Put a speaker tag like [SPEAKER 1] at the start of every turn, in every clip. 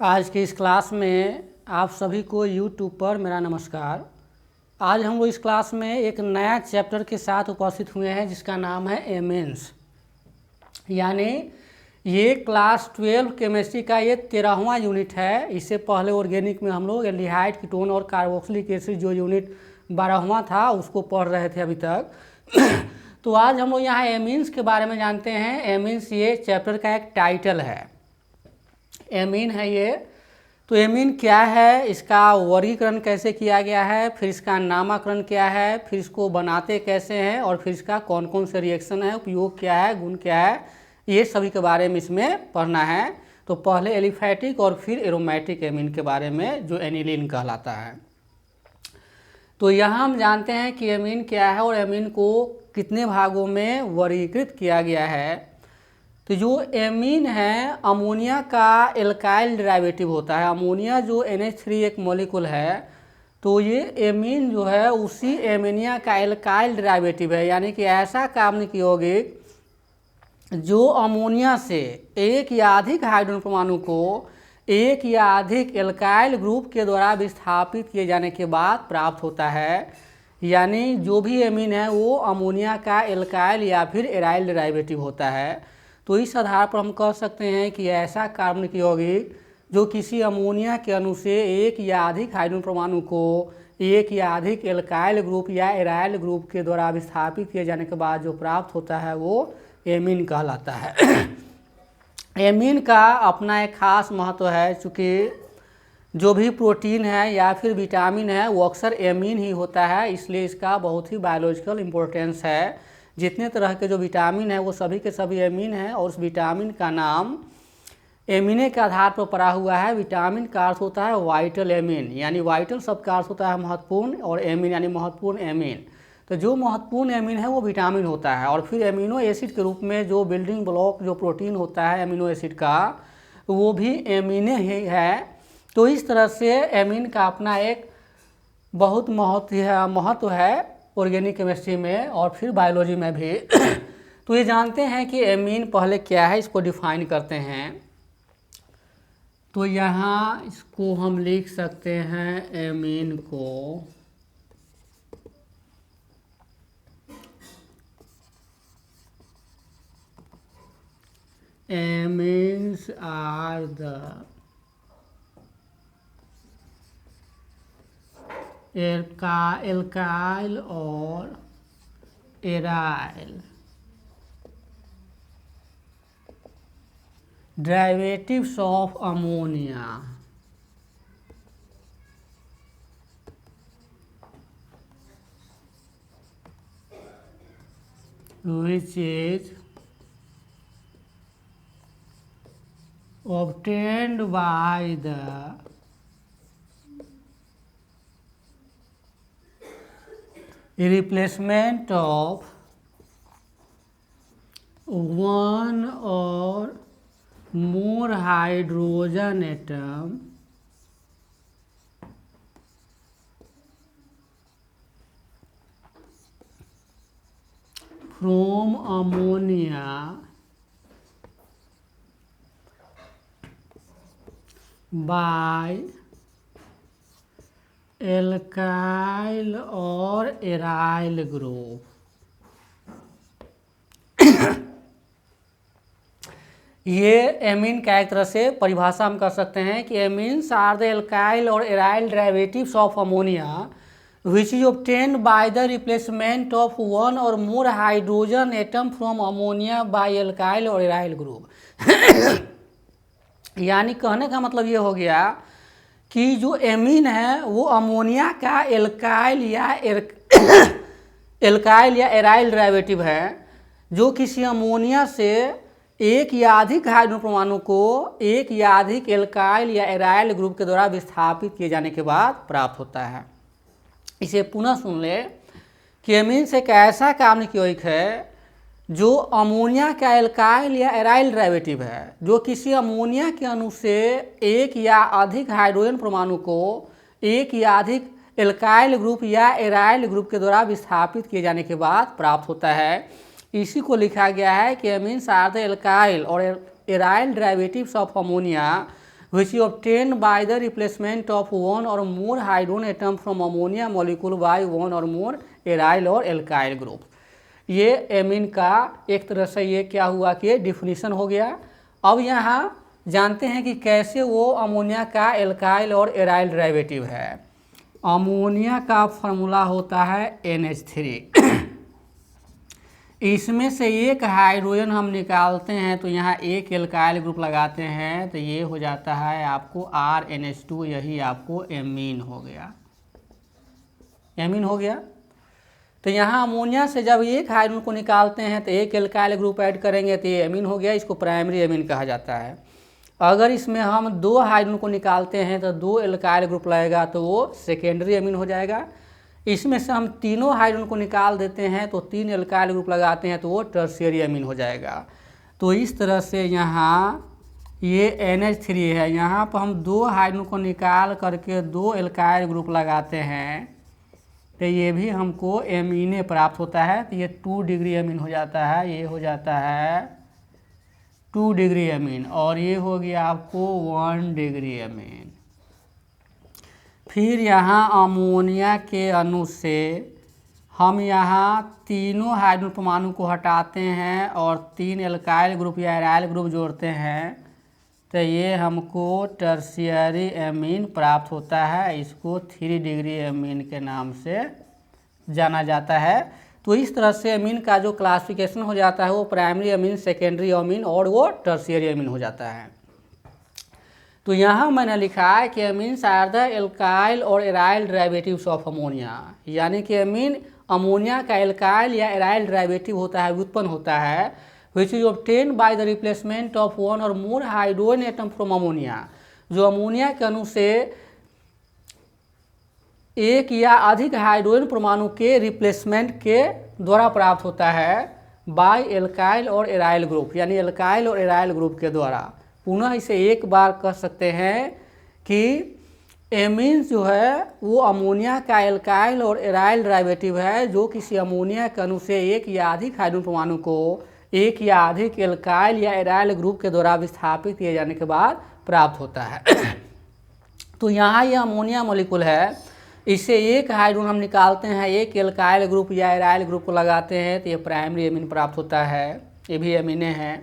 [SPEAKER 1] आज की इस क्लास में आप सभी को YouTube पर मेरा नमस्कार। आज हम लोग इस क्लास में एक नया चैप्टर के साथ उपस्थित हुए हैं जिसका नाम है एमीन्स। यानी ये क्लास 12 केमिस्ट्री का ये 13वां यूनिट है। इससे पहले ऑर्गेनिक में हम लोग एल्डिहाइड, कीटोन और कार्बोक्सिलिक एसिड जो यूनिट 12वां था उसको पढ़ रहे थे अभी तक। तो आज हम लोग यहाँ एमीन्स के बारे में जानते हैं। एमीन्स ये चैप्टर का एक टाइटल है। एमीन है ये। तो एमीन क्या है, इसका वर्गीकरण कैसे किया गया है, फिर इसका नामकरण क्या है, फिर इसको बनाते कैसे हैं और फिर इसका कौन कौन से रिएक्शन है, उपयोग क्या है, गुण क्या है, ये सभी के बारे में इसमें पढ़ना है। तो पहले एलिफैटिक और फिर एरोमेटिक एमीन के बारे में जो एनिलीन कहलाता है। तो यहाँ हम जानते हैं कि एमीन क्या है और एमीन को कितने भागों में वर्गीकृत किया गया है। तो जो एमीन है अमोनिया का एल्काइल डेरिवेटिव होता है। अमोनिया जो NH3 एक मॉलिक्यूल है, तो ये एमीन जो है उसी एमोनिया का एल्काइल डेरिवेटिव है। यानी कि ऐसा कार्बनिक यौगिक जो अमोनिया से एक या अधिक हाइड्रोजन परमाणु को एक या अधिक एल्काइल ग्रुप के द्वारा विस्थापित किए जाने के बाद प्राप्त होता है। यानी जो भी एमीन है वो अमोनिया का एल्काइल या फिर एराइल डेरिवेटिव होता है। तो इस आधार पर हम कह सकते हैं कि ऐसा कार्बनिक यौगिक जो किसी अमोनिया के अणु से एक या अधिक हाइड्रोजन परमाणु को एक या अधिक एल्काइल ग्रुप या एराइल ग्रुप के द्वारा विस्थापित किए जाने के बाद जो प्राप्त होता है वो एमीन कहलाता है। एमीन का अपना एक खास महत्व है। चूँकि जो भी प्रोटीन है या फिर विटामिन है वो अक्सर एमीन ही होता है, इसलिए इसका बहुत ही बायोलॉजिकल इम्पोर्टेंस है। जितने तरह के जो विटामिन है वो सभी के सभी एमीन हैं और उस विटामिन का नाम एमीने के आधार पर पड़ा हुआ है। विटामिन का अर्थ होता है वाइटल एमीन, यानी वाइटल शब्द का अर्थ होता है महत्वपूर्ण, और एमीन यानी महत्वपूर्ण एमीन। तो जो महत्वपूर्ण एमीन है वो विटामिन होता है। और फिर एमिनो एसिड के रूप में जो बिल्डिंग ब्लॉक जो प्रोटीन होता है एमिनो एसिड का, वो भी एमीने ही है। तो इस तरह से एमीन का अपना एक बहुत महत्व है ऑर्गेनिक केमिस्ट्री में और फिर बायोलॉजी में भी। तो ये जानते हैं कि एमीन पहले क्या है, इसको डिफाइन करते हैं। तो यहाँ इसको हम लिख सकते हैं एमीन को एमीन्स आर द एल्काइल और aryl derivatives of ammonia which is obtained by the replacement of one or more hydrogen atom from ammonia by alkyl और एराइल ग्रुप। ये एमीन का एक तरह से परिभाषा हम कर सकते हैं कि एमीन्स आर द एल्काइल और aryl derivatives of ammonia which is obtained by the replacement of one or more hydrogen atom from ammonia by alkyl और एराइल ग्रुप। यानी कहने का मतलब ये हो गया कि जो एमीन है वो अमोनिया का एल्काइल या एराइल डेरिवेटिव है जो किसी अमोनिया से एक या अधिक हाइड्रोजन परमाणु को एक या अधिक एल्काइल या एराइल ग्रुप के द्वारा विस्थापित किए जाने के बाद प्राप्त होता है। इसे पुनः सुन ले कि एमीन्स एक ऐसा कार्बनिक यौगिक है जो अमोनिया का एल्काइल या एराइल डेरिवेटिव है जो किसी अमोनिया के अणु से एक या अधिक हाइड्रोजन परमाणु को एक या अधिक एल्काइल ग्रुप या एराइल ग्रुप के द्वारा विस्थापित किए जाने के बाद प्राप्त होता है। इसी को लिखा गया है कि एमीन्स आर द एल्काइल और aryl derivatives of ammonia which is obtained by the replacement of one or more hydrogen atom from ammonia molecule by one or more aryl और alkyl group। ये एमीन का एक तरह से ये क्या हुआ कि डिफिनीशन हो गया। अब यहाँ जानते हैं कि कैसे वो अमोनिया का एल्काइल और एराइल डेरिवेटिव है। अमोनिया का फॉर्मूला होता है NH3 इसमें से एक हाइड्रोजन हम निकालते हैं तो यहाँ एक एल्काइल ग्रुप लगाते हैं तो ये हो जाता है आपको RNH2, यही आपको एमीन हो गया, एमीन हो गया। तो यहाँ अमोनिया से जब एक हाइड्रोजन को निकालते हैं तो एक एल्काइल ग्रुप ऐड करेंगे तो ये एमीन हो गया, इसको प्राइमरी एमीन कहा जाता है। अगर इसमें हम दो हाइड्रोजन को निकालते हैं तो दो एल्काइल ग्रुप लगेगा तो वो सेकेंडरी एमीन हो जाएगा। इसमें से हम तीनों हाइड्रोजन को निकाल देते हैं तो तीन एल्काइल ग्रुप लगाते हैं तो वो टर्शियरी एमीन हो जाएगा। तो इस तरह से यहाँ ये NH3 है, यहाँ पर हम दो हाइड्रोजन को निकाल करके दो एल्काइल ग्रुप लगाते हैं तो ये भी हमको एमीने प्राप्त होता है। तो ये 2 डिग्री एमीन हो जाता है, ये हो जाता है 2 डिग्री एमीन और ये हो गया आपको 1 डिग्री एमीन। फिर यहाँ अमोनिया के अणु से हम यहाँ तीनों हाइड्रोजन परमाणु को हटाते हैं और 3 एल्काइल ग्रुप या एराइल ग्रुप जोड़ते हैं तो ये हमको टर्शियरी एमीन प्राप्त होता है। इसको 3 डिग्री एमीन के नाम से जाना जाता है। तो इस तरह से एमीन का जो क्लासिफिकेशन हो जाता है वो प्राइमरी एमीन, सेकेंडरी एमीन और वो टर्शियरी एमीन हो जाता है। तो यहाँ मैंने लिखा है कि एमीन्स आर द एल्काइल और एराइल डेरिवेटिव्स ऑफ अमोनिया, यानी कि एमीन अमोनिया का एल्काइल या एराइल डेरिवेटिव होता है, व्युत्पन्न होता है, which is obtained by the replacement of one or more hydrogen atom from ammonia, जो अमोनिया के अणु से एक या अधिक हाइड्रोजन परमाणु के रिप्लेसमेंट के द्वारा प्राप्त होता है बाय एल्काइल और एराइल ग्रुप, यानी एल्काइल और एराइल ग्रुप के द्वारा। पुनः इसे एक बार कह सकते हैं कि एमीन जो है वो अमोनिया का एल्काइल और एराइल डेरिवेटिव है जो किसी अमोनिया के अणु से एक या अधिक हाइड्रोजन परमाणु को एक या अधिक एल्काइल या एराइल ग्रुप के द्वारा विस्थापित किए जाने के बाद प्राप्त होता है। तो यहाँ ये अमोनिया मॉलिक्यूल है, इससे एक हाइड्रोजन हम निकालते हैं, एक एल्काइल ग्रुप या एराइल ग्रुप को लगाते हैं तो ये प्राइमरी एमीन प्राप्त होता है, ये भी एमीने हैं।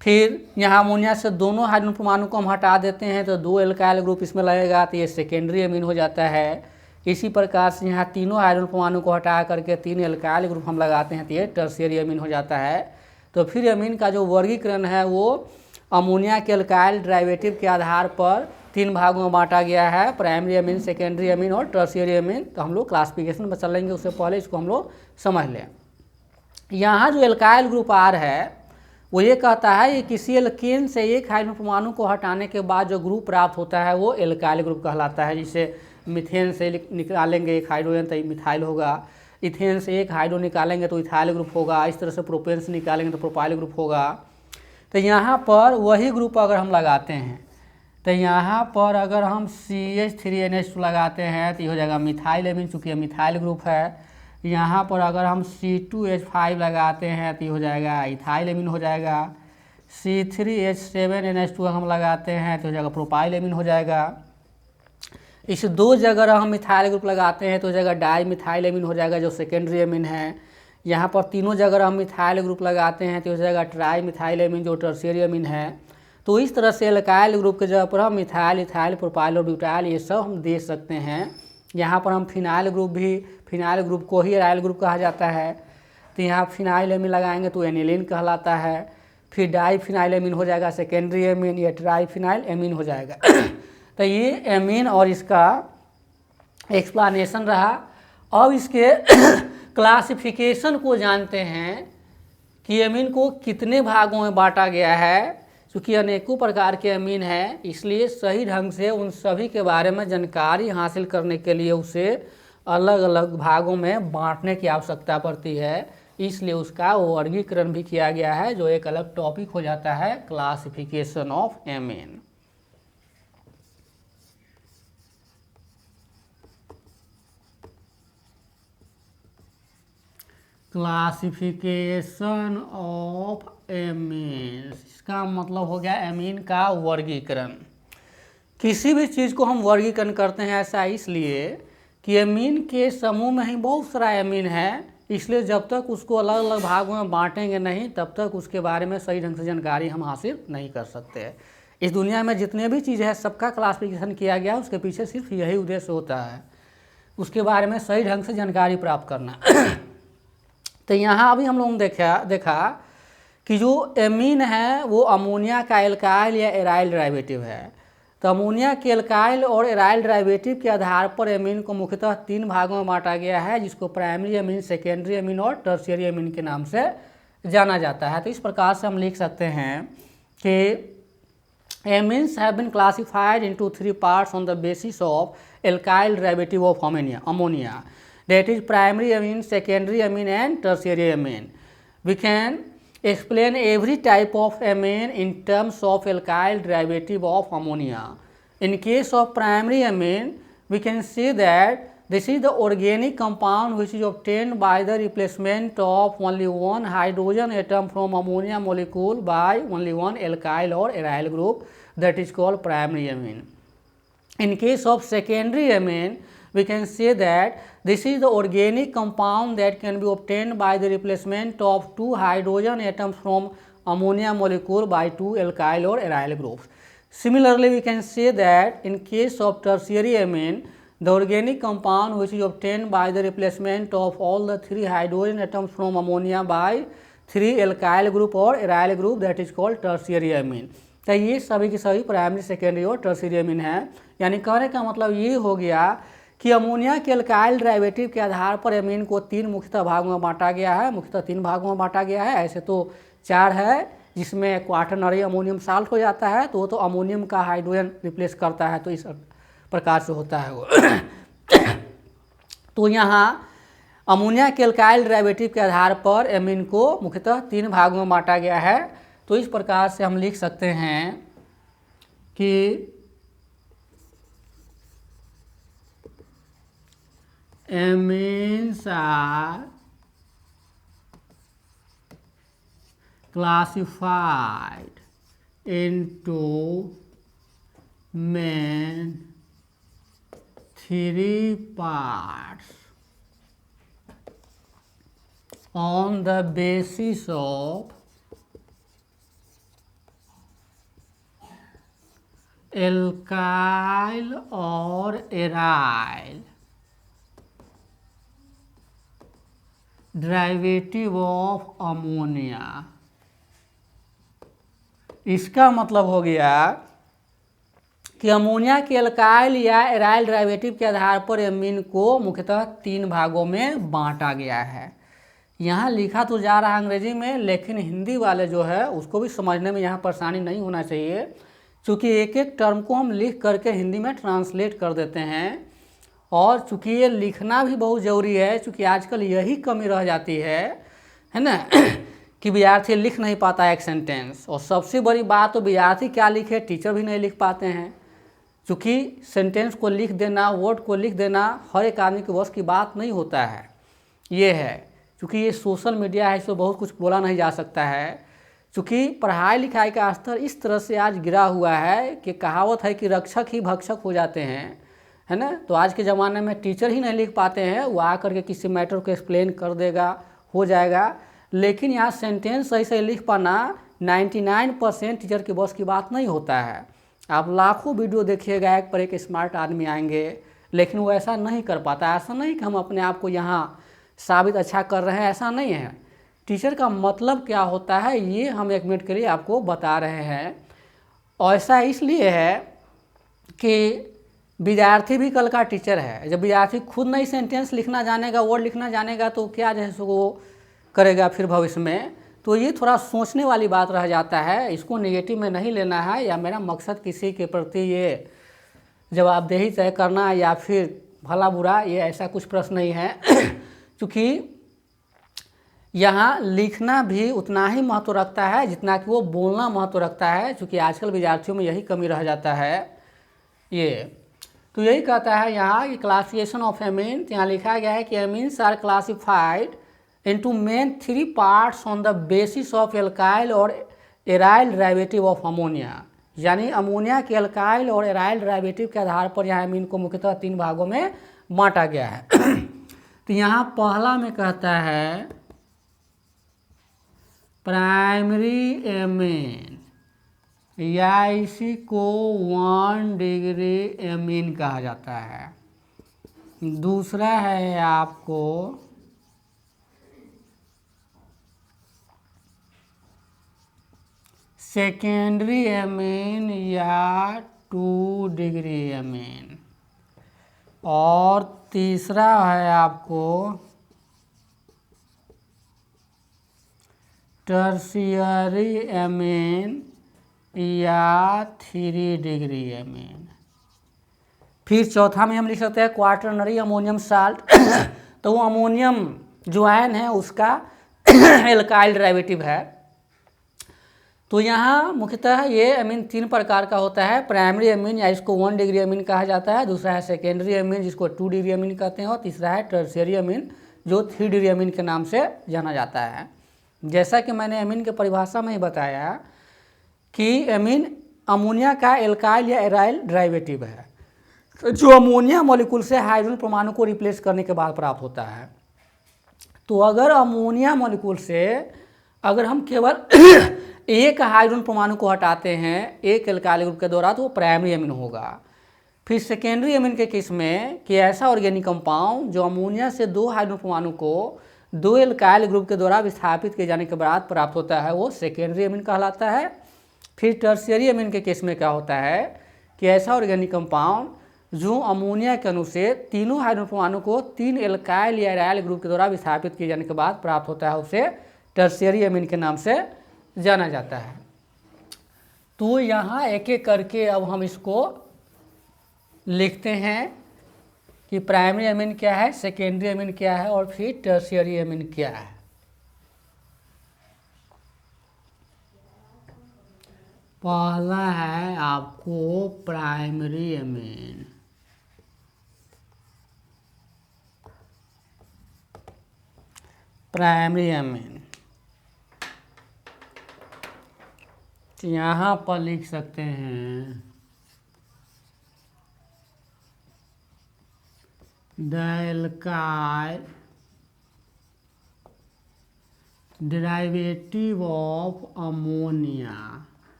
[SPEAKER 1] फिर यहाँ अमोनिया से दोनों हाइड्रोजन परमाणु को हम हटा देते हैं तो दो एल्काइल ग्रुप इसमें लगेगा तो ये सेकेंडरी एमीन हो जाता है। इसी प्रकार से यहाँ तीनों हाइड्रोजन परमाणु को हटा करके 3 एल्काइल ग्रुप हम लगाते हैं तो ये टर्शियरी एमीन हो जाता है। तो फिर एमीन का जो वर्गीकरण है वो अमोनिया के एल्काइल डेरिवेटिव के आधार पर 3 भागों में बांटा गया है, प्राइमरी एमीन, सेकेंडरी एमीन और टर्शियरी एमीन। तो हम लोग क्लासिफिकेशन में चलेंगे, उससे पहले इसको हम लोग समझ लें। यहाँ जो एल्काइल ग्रुप R है वो ये कहता है कि किसी एल्केन से एक हाइड्रोजन परमाणु को हटाने के बाद जो ग्रुप प्राप्त होता है वो एल्काइल ग्रुप कहलाता है। जिसे मीथेन से निकालेंगे एक हाइड्रोजन तो मिथाइल होगा, इथेन से एक हाइड्रोजन निकालेंगे तो इथाइल ग्रुप होगा, इस तरह से प्रोपेन से निकालेंगे तो प्रोपाइल ग्रुप होगा। तो यहाँ पर वही ग्रुप अगर हम लगाते हैं तो यहाँ पर अगर हम CH3NH2 लगाते हैं तो ये हो जाएगा मिथाइल एमीन, चूँकि ये मिथाइल ग्रुप है। यहाँ पर अगर हम C2H5 लगाते हैं तो ये हो जाएगा इथाइल एमीन हो जाएगा। C3H7NH2 हम लगाते हैं तो हो जाएगा प्रोपाइल एमीन हो जाएगा। इस दो जगह हम मिथाइल ग्रुप लगाते हैं तो हो जाएगा डाई मिथाइल एमीन हो जाएगा जो सेकेंडरी एमीन है। यहाँ पर तीनों जगह हम मिथाइल ग्रुप लगाते हैं तो हो जाएगा ट्राई मिथाइल एमीन जो टर्शियरी एमीन है। तो इस तरह से एल्काइल ग्रुप के जगह पर हम मिथाइल, इथाइल, प्रोपाइल और ब्यूटाइल ये सब हम दे सकते हैं। यहाँ पर हम फिनाइल ग्रुप भी, फिनाइल ग्रुप को ही एराइल ग्रुप कहा जाता है तो यहाँ फिनाइल एमीन लगाएंगे तो एनिलीन कहलाता है। फिर डाई फिनाइल एमीन हो जाएगा सेकेंडरी एमीन, या ट्राई फिनाइल एमीन हो जाएगा। तो ये एमीन और इसका एक्सप्लेनेशन रहा। अब इसके क्लासिफिकेशन को जानते हैं कि एमीन को कितने भागों में बांटा गया है। चूँकि अनेकों प्रकार के एमीन हैं इसलिए सही ढंग से उन सभी के बारे में जानकारी हासिल करने के लिए उसे अलग अलग भागों में बांटने की आवश्यकता पड़ती है, इसलिए उसका वर्गीकरण भी किया गया है जो एक अलग टॉपिक हो जाता है, classification of amine. Classification of amines, इसका मतलब हो गया एमीन का वर्गीकरण। किसी भी चीज़ को हम वर्गीकरण करते हैं ऐसा इसलिए कि एमीन के समूह में ही बहुत सारा एमीन है, इसलिए जब तक उसको अलग अलग भागों में बांटेंगे नहीं तब तक उसके बारे में सही ढंग से जानकारी हम हासिल नहीं कर सकते। इस दुनिया में जितने भी चीज़ है सबका क्लासिफिकेशन किया गया, उसके पीछे सिर्फ यही उद्देश्य होता है, उसके बारे में सही ढंग से जानकारी प्राप्त करना। तो यहाँ अभी हम लोगों ने देखा कि जो एमीन है वो अमोनिया का एल्काइल या एराइल डेरिवेटिव है। तो अमोनिया के एल्काइल और एराइल डेरिवेटिव के आधार पर एमीन को मुख्यतः 3 भागों में बांटा गया है, जिसको प्राइमरी एमीन, सेकेंडरी एमीन और टर्शियरी एमीन के नाम से जाना जाता है। तो इस प्रकार से हम लिख सकते हैं कि amines have been classified into 3 parts on the basis of alkyl derivative of ammonia, that is primary amine, secondary amine and tertiary amine. We can explain every type of amine in terms of alkyl derivative of ammonia. In case of primary amine, we can say that this is the organic compound which is obtained by the replacement of only one hydrogen atom from ammonia molecule by only one alkyl or aryl group, that is called primary amine. In case of secondary amine, we can say that this is the organic compound that can be obtained by the replacement of 2 hydrogen atoms from ammonia molecule by 2 alkyl or aryl groups. Similarly, we can say that in case of tertiary amine, the organic compound which is obtained by the replacement of all the 3 hydrogen atoms from ammonia by 3 alkyl group or aryl group, that is called tertiary amine. तो ये सभी की सभी primary, secondary और tertiary amine है। यानी कहने का मतलब ये हो गया कि अमोनिया के एल्काइल डेरिवेटिव के आधार पर एमीन को 3 मुख्यतः भागों में बांटा गया है। मुख्यतः 3 भागों में बांटा गया है, ऐसे तो 4 है, जिसमें क्वाटरनरी अमोनियम साल्ट हो जाता है, तो वो तो अमोनियम का हाइड्रोजन रिप्लेस करता है, तो इस प्रकार से होता है वो। तो यहाँ अमोनिया के एल्काइल डेरिवेटिव के आधार पर एमीन को मुख्यतः 3 भागों में बांटा गया है। तो इस प्रकार से हम लिख सकते हैं कि amines are classified into main 3 parts on the basis of alkyl और aryl डेरिवेटिव ऑफ अमोनिया। इसका मतलब हो गया कि अमोनिया के एल्काइल या एराइल डेरिवेटिव के आधार पर एमीन को मुख्यतः 3 भागों में बांटा गया है। यहाँ लिखा तो जा रहा है अंग्रेजी में, लेकिन हिंदी वाले जो है उसको भी समझने में यहाँ परेशानी नहीं होना चाहिए, क्योंकि एक एक टर्म को हम लिख करके हिंदी में ट्रांसलेट कर देते हैं। और चूँकि ये लिखना भी बहुत ज़रूरी है, चूँकि आजकल यही कमी रह जाती है ना, कि विद्यार्थी लिख नहीं पाता है एक सेंटेंस। और सबसे बड़ी बात तो विद्यार्थी क्या लिखे, टीचर भी नहीं लिख पाते हैं, क्योंकि सेंटेंस को लिख देना, वर्ड को लिख देना हर एक आदमी के बस की बात नहीं होता है। ये है क्योंकि ये सोशल मीडिया है, इसमें बहुत कुछ बोला नहीं जा सकता है। चूँकि पढ़ाई लिखाई का स्तर इस तरह से आज गिरा हुआ है कि कहावत है कि रक्षक ही भक्षक हो जाते हैं, है ना। तो आज के ज़माने में टीचर ही नहीं लिख पाते हैं, वो आकर के किसी मैटर को एक्सप्लेन कर देगा, हो जाएगा। लेकिन यहाँ सेंटेंस सही से लिख पाना 99% टीचर के बस की बात नहीं होता है। आप लाखों वीडियो देखिएगा, एक पर एक स्मार्ट आदमी आएंगे, लेकिन वो ऐसा नहीं कर पाता। ऐसा नहीं कि हम अपने आप को यहाँ साबित अच्छा कर रहे हैं, ऐसा नहीं है। टीचर का मतलब क्या होता है ये हम 1 मिनट के लिए आपको बता रहे हैं। और ऐसा इसलिए है कि विद्यार्थी भी कल का टीचर है। जब विद्यार्थी खुद नहीं सेंटेंस लिखना जानेगा, वर्ड लिखना जानेगा, तो क्या जैसे वो करेगा फिर भविष्य में। तो ये थोड़ा सोचने वाली बात रह जाता है, इसको नेगेटिव में नहीं लेना है। या मेरा मकसद किसी के प्रति ये जवाबदेही तय करना या फिर भला बुरा, ये ऐसा कुछ प्रश्न नहीं है। क्योंकि यहाँ लिखना भी उतना ही महत्व रखता है जितना कि वो बोलना महत्व रखता है, क्योंकि आजकल विद्यार्थियों में यही कमी रह जाता है। ये तो यही कहता है यहाँ कि क्लासिफिकेशन ऑफ एमीन। यहाँ लिखा गया है कि amines are classified into main three parts on the basis of alkyl और एराइल डेरिवेटिव ऑफ अमोनिया। यानी अमोनिया के अल्काइल और एराइल डेरिवेटिव के आधार पर यहाँ एमीन को मुख्यतः 3 भागों में बांटा गया है। तो यहाँ पहला में कहता है प्राइमरी एमीन, या इसी को 1 डिग्री एमीन कहा जाता है। दूसरा है आपको सेकेंडरी एमीन या 2 डिग्री एमीन, और तीसरा है आपको टर्शियरी एमीन या 3 डिग्री एमीन। फिर चौथा में हम लिख सकते हैं क्वाटरनरी अमोनियम साल्ट। तो वो अमोनियम जो आयन है उसका एल्काइल डेरिवेटिव है। तो यहाँ मुख्यतः ये अमीन 3 प्रकार का होता है। प्राइमरी अमीन या इसको 1 डिग्री अमीन कहा जाता है, दूसरा है सेकेंडरी अमीन जिसको 2 डिग्री अमीन कहते हैं, और तीसरा है टर्शियरी अमीन जो 3 डिग्री अमीन के नाम से जाना जाता है। जैसा कि मैंने अमीन की परिभाषा में ही बताया कि अमीन अमोनिया का एल्काइल या एराइल डेरिवेटिव है जो अमोनिया मॉलिक्यूल से हाइड्रोजन परमाणु को रिप्लेस करने के बाद प्राप्त होता है। तो अगर अमोनिया मॉलिक्यूल से अगर हम केवल एक हाइड्रोजन परमाणु को हटाते हैं एक एल्काइल ग्रुप के द्वारा तो वो प्राइमरी अमीन होगा। फिर सेकेंडरी अमीन के केस में कि ऐसा ऑर्गेनिक कंपाउंड जो अमोनिया से 2 हाइड्रोजन परमाणु को 2 एल्काइल ग्रुप के द्वारा विस्थापित किए जाने के बाद प्राप्त होता है वो सेकेंडरी अमीन कहलाता है। फिर टर्शियरी अमीन के केस में क्या होता है कि ऐसा ऑर्गेनिक कंपाउंड जो अमोनिया के अणु से तीनों हाइड्रोजन परमाणु को 3 एल्काइल या एराइल ग्रुप के द्वारा विस्थापित किए जाने के बाद प्राप्त होता है उसे टर्शियरी अमीन के नाम से जाना जाता है। तो यहाँ एक एक करके अब हम इसको लिखते हैं कि प्राइमरी अमीन क्या है, सेकेंडरी अमीन क्या है और फिर टर्शियरी अमीन क्या है। पहला है आपको प्राइमरी अमीन। प्राइमरी अमीन यहाँ पर लिख सकते हैं the alkyl derivative of ammonia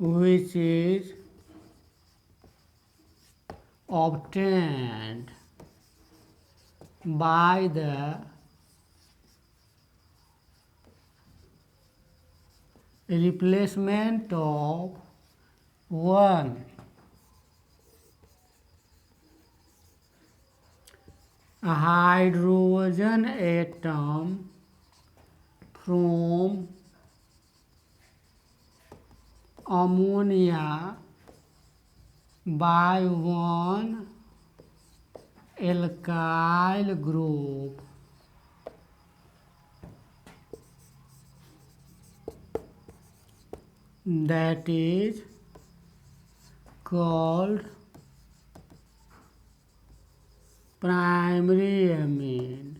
[SPEAKER 1] which is obtained by the replacement of one hydrogen atom from ammonia by one alkyl group that is called primary amine.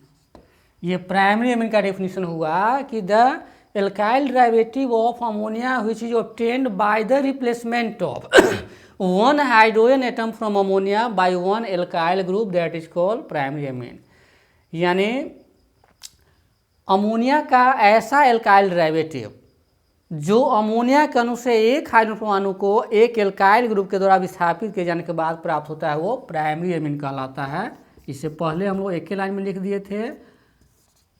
[SPEAKER 1] ये प्राइमरी अमीन का definition हुआ कि the alkyl derivative of ammonia which is obtained by the replacement of one hydrogen atom from ammonia by one alkyl group that is called primary amine. यानी ammonia का ऐसा alkyl derivative जो ammonia के अणु से एक हाइड्रोजन परमाणु को एक एल्काइल ग्रुप के द्वारा विस्थापित किए जाने के बाद प्राप्त होता है वो प्राइमरी अमीन कहलाता है। इससे पहले हम लोग एक ही लाइन में लिख दिए थे,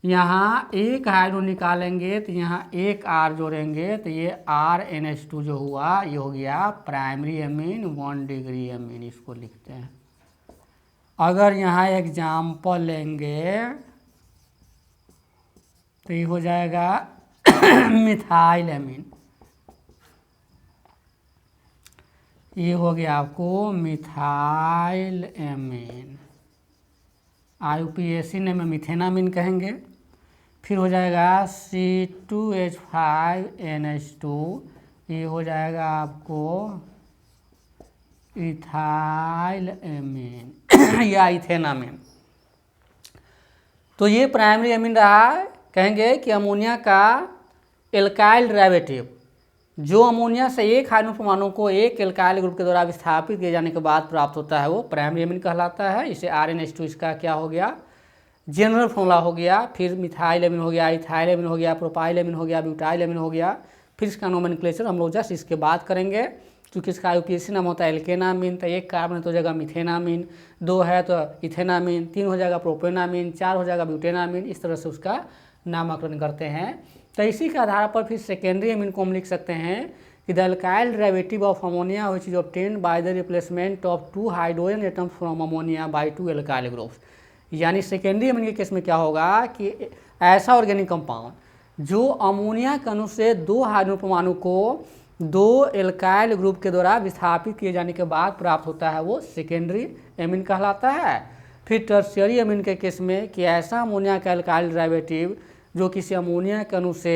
[SPEAKER 1] यहाँ एक हाइड्रोजन निकालेंगे तो यहाँ एक R जोड़ेंगे तो ये RNH2 जो हुआ ये हो गया प्राइमरी अमीन 1 डिग्री अमीन, इसको लिखते हैं। अगर यहाँ एग्जाम्पल लेंगे तो ये हो जाएगा मिथाइल अमीन, ये हो गया आपको मिथाइल अमीन। IUPAC ने में मिथेनामीन कहेंगे। फिर हो जाएगा C2H5NH2, ये हो जाएगा आपको इथाइल एमीन या इथेनामीन। तो ये प्राइमरी एमीन रहा है। कहेंगे कि अमोनिया का एल्काइल डेरिवेटिव जो अमोनिया से एक हाइड्रोजन परमाणु को एक एल्काइल ग्रुप के द्वारा विस्थापित किए जाने के बाद प्राप्त होता है वो प्राइमरी एमीन कहलाता है। इसे RnH2 इसका क्या हो गया, जनरल फॉर्मूला हो गया। फिर मिथाइल एमीन हो गया, इथाइल एमीन हो गया, प्रोपाइल एमीन हो गया, ब्यूटाइल एमीन हो गया। फिर इसका नोमेनक्लेचर हम लोग जस्ट इसके बाद करेंगे, क्योंकि इसका यूपीएससी नाम होता है एल्केनामीन। तो एक कार्बन है तो हो जाएगा मिथेनामीन, 2 है तो इथेनामीन, 3 हो जाएगा प्रोपेनामीन, 4 हो जाएगा ब्यूटेनामीन। इस तरह से उसका नामकरण करते हैं। तो इसी के आधार पर फिर सेकेंडरी एमीन को हम लिख सकते हैं कि the alkyl derivative of ammonia which is obtained by the replacement of 2 hydrogen atoms from ammonia bye 2 alkyl groups. यानी सेकेंडरी एमीन के केस में क्या होगा कि ऐसा ऑर्गेनिक कंपाउंड जो अमोनिया के अणु से 2 हाइड्रोजन परमाणु को 2 एल्काइल ग्रुप के द्वारा विस्थापित किए जाने के बाद प्राप्त होता है वो सेकेंडरी एमीन कहलाता है। फिर टर्शियरी एमीन के केस में कि ऐसा अमोनिया का एल्काइल डेरिवेटिव जो किसी अमोनिया के अणु से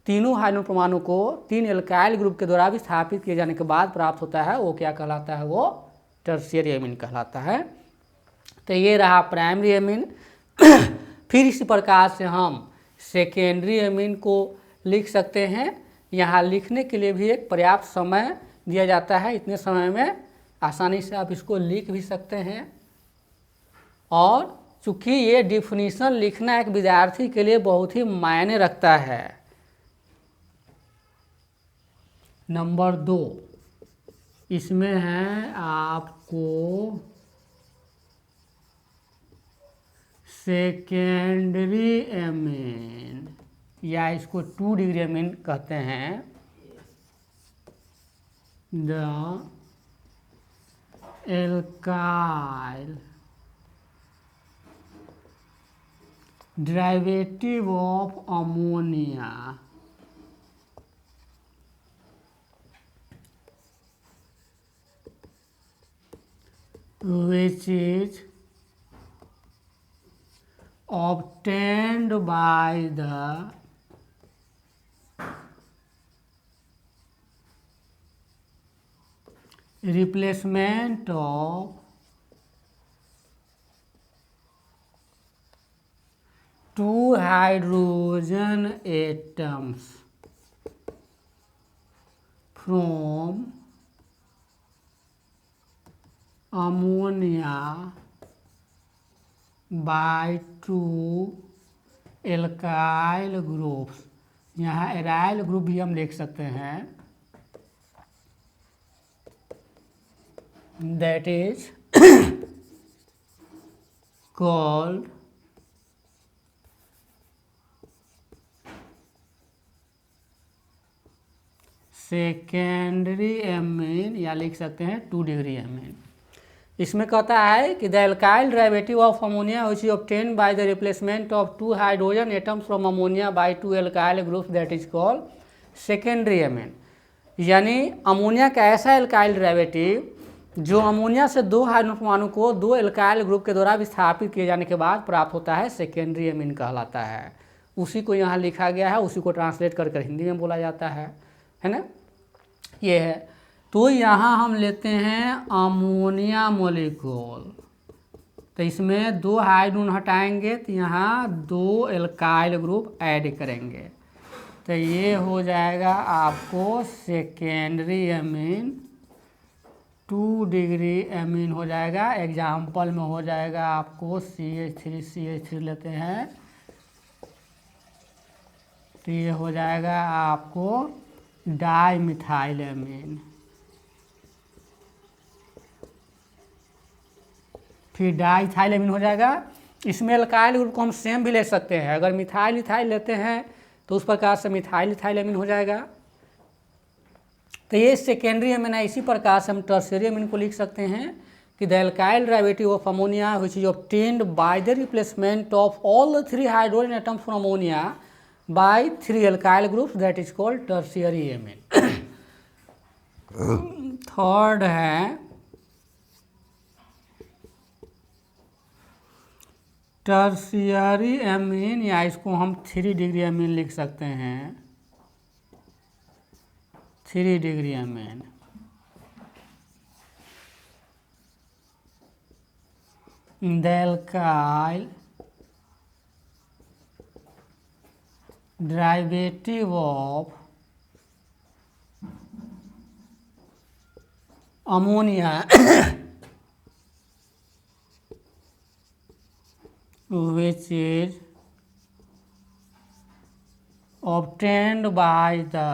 [SPEAKER 1] तीनों हाइड्रोजन परमाणु को 3 एल्काइल ग्रुप के द्वारा विस्थापित किए जाने के बाद प्राप्त होता है वो क्या कहलाता है, वो टर्शियरी एमीन कहलाता है। तो ये रहा प्राइमरी एमीन। फिर इसी प्रकार से हम सेकेंडरी एमीन को लिख सकते हैं। यहाँ लिखने के लिए भी एक पर्याप्त समय दिया जाता है। इतने समय में आसानी से आप इसको लिख भी सकते हैं। और चूँकि ये डिफिनीशन लिखना एक विद्यार्थी के लिए बहुत ही मायने रखता है। नंबर 2 इसमें है आपको सेकेंडरी एमीन या इसको 2 डिग्री एमीन कहते हैं। The alkyl derivative of ammonia which is obtained by the replacement of 2 hydrogen atoms from ammonia by 2 alkyl groups. यहाँ एराइल ग्रुप भी हम लिख सकते हैं। That is called secondary amine या लिख सकते हैं 2 डिग्री एमीन। इसमें कहता है कि the alkyl derivative of ammonia which is obtained by the replacement of 2 hydrogen atoms from ammonia bye 2 alkyl groups that is called secondary amine. यानी ammonia का ऐसा एल्काइल डेरिवेटिव जो अमोनिया से 2 हाइड्रोजन परमाणु को 2 एल्काइल ग्रुप के द्वारा विस्थापित किए जाने के बाद प्राप्त होता है सेकेंडरी एमीन कहलाता है। उसी को यहाँ लिखा गया है, उसी को ट्रांसलेट कर हिंदी में बोला जाता है ना। ये है। तो यहाँ हम लेते हैं अमोनिया मोलिक्यूल। तो इसमें 2 हाइड्रोजन हटाएंगे तो यहाँ 2 एल्काइल ग्रुप ऐड करेंगे। तो ये हो जाएगा आपको सेकेंडरी एमीन 2 डिग्री एमीन हो जाएगा। एग्जाम्पल में हो जाएगा आपको CH3 लेते हैं तो ये हो जाएगा आपको डाई मिथाइल एमीन। फिर डाइथाइल एमीन हो जाएगा। इसमें एल्काइल ग्रुप को हम सेम भी ले सकते हैं। अगर मिथाइल इथाइल लेते हैं तो उस प्रकार से मिथाइल इथाइल एमीन हो जाएगा। तो ये सेकेंडरी एमीन है। इसी प्रकार से हम टर्शियरी एमीन को लिख सकते हैं कि the alkyl derivative of ammonia which is obtained by the replacement of all the 3 hydrogen atoms from ammonia bye 3 alkyl groups that is called tertiary amine. Third है टर्शियरी एमीन या इसको हम 3 degree amine लिख सकते हैं। 3 degree amine the alkyl derivative of ammonia which is obtained by the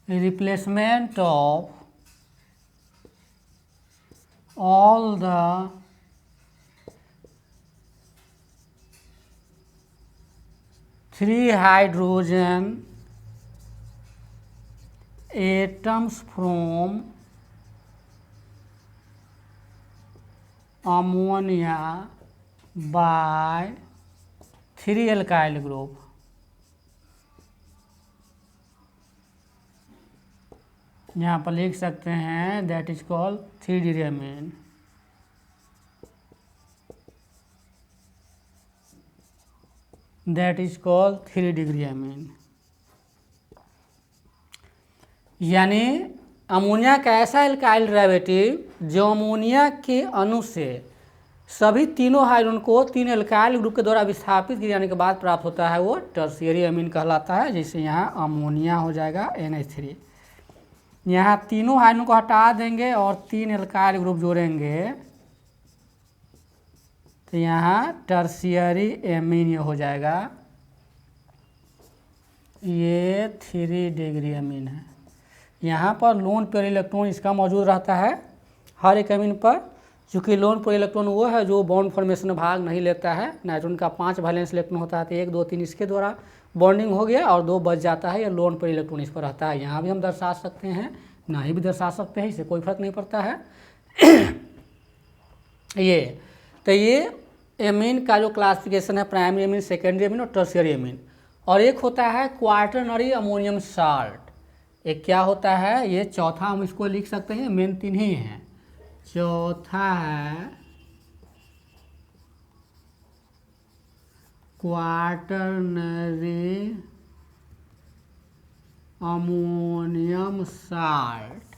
[SPEAKER 1] replacement of all the three hydrogen atoms from ammonia by 3 alkyl group. यहाँ पर लिख सकते हैं that is called three degree that is called three degree यानी ammonia का ऐसा alkyl derivative जो ammonia के अणु से सभी तीनों हाइड्रोजन को 3 एल्काइल ग्रुप के द्वारा विस्थापित किए जाने के बाद प्राप्त होता है वो टर्शियरी अमीन कहलाता है। जैसे यहाँ अमोनिया हो जाएगा NH3, यहाँ तीनों हाइड्रोजन को हटा देंगे और 3 एल्काइल ग्रुप जोड़ेंगे तो यहाँ टर्शियरी एमीन हो जाएगा। ये 3-डिग्री अमीन है। यहाँ पर लोन पेयर इलेक्ट्रॉन इसका मौजूद रहता है हर एक अमीन पर, चूँकि लोन पेयर इलेक्ट्रॉन वो है जो बॉन्ड फॉर्मेशन में भाग नहीं लेता है। नाइट्रोजन का 5 वैलेंस इलेक्ट्रॉन होता है तो 1, 2, 3 इसके द्वारा बॉन्डिंग हो गया और 2 बच जाता है, या लोन पेयर इलेक्ट्रॉन इस पर रहता है। यहाँ भी हम दर्शा सकते हैं, ना ही भी दर्शा सकते हैं, इससे कोई फर्क नहीं पड़ता है। ये एमीन का जो क्लासिफिकेशन है प्राइमरी एमीन, सेकेंडरी एमीन और टर्शियरी एमीन। और एक होता है क्वार्टरनरी अमोनियम साल्ट। एक क्या होता है, ये चौथा हम इसको लिख सकते हैं, मेन 3 ही हैं। चौथा है क्वार्टरनरी अमोनियम साल्ट।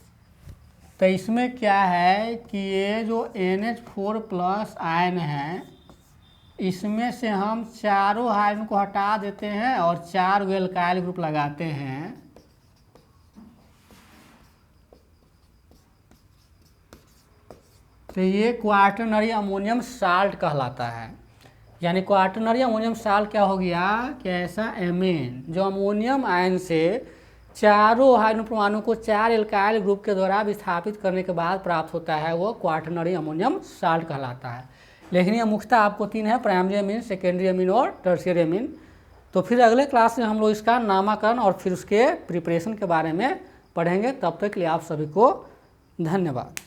[SPEAKER 1] तो इसमें क्या है कि ये जो NH4+ आयन है इसमें से हम चारों हाइड्रोजन को हटा देते हैं और 4 एल्काइल ग्रुप लगाते हैं। तो ये क्वार्टरनरी अमोनियम साल्ट कहलाता है। यानी क्वार्टरनरी अमोनियम साल्ट क्या हो गया कि ऐसा एमीन जो अमोनियम आयन से चारों हाइड्रोजन परमाणु को 4 एल्काइल ग्रुप के द्वारा विस्थापित करने के बाद प्राप्त होता है वो क्वार्टरनरी अमोनियम साल्ट कहलाता है। लेकिन ये मुख्यतः आपको 3 है, प्राइमरी अमीन, सेकेंडरी अमीन और टर्शियरी अमीन। तो फिर अगले क्लास में हम लोग इसका नामकरण और फिर उसके प्रिपरेशन के बारे में पढ़ेंगे। तब तक के लिए आप सभी को धन्यवाद।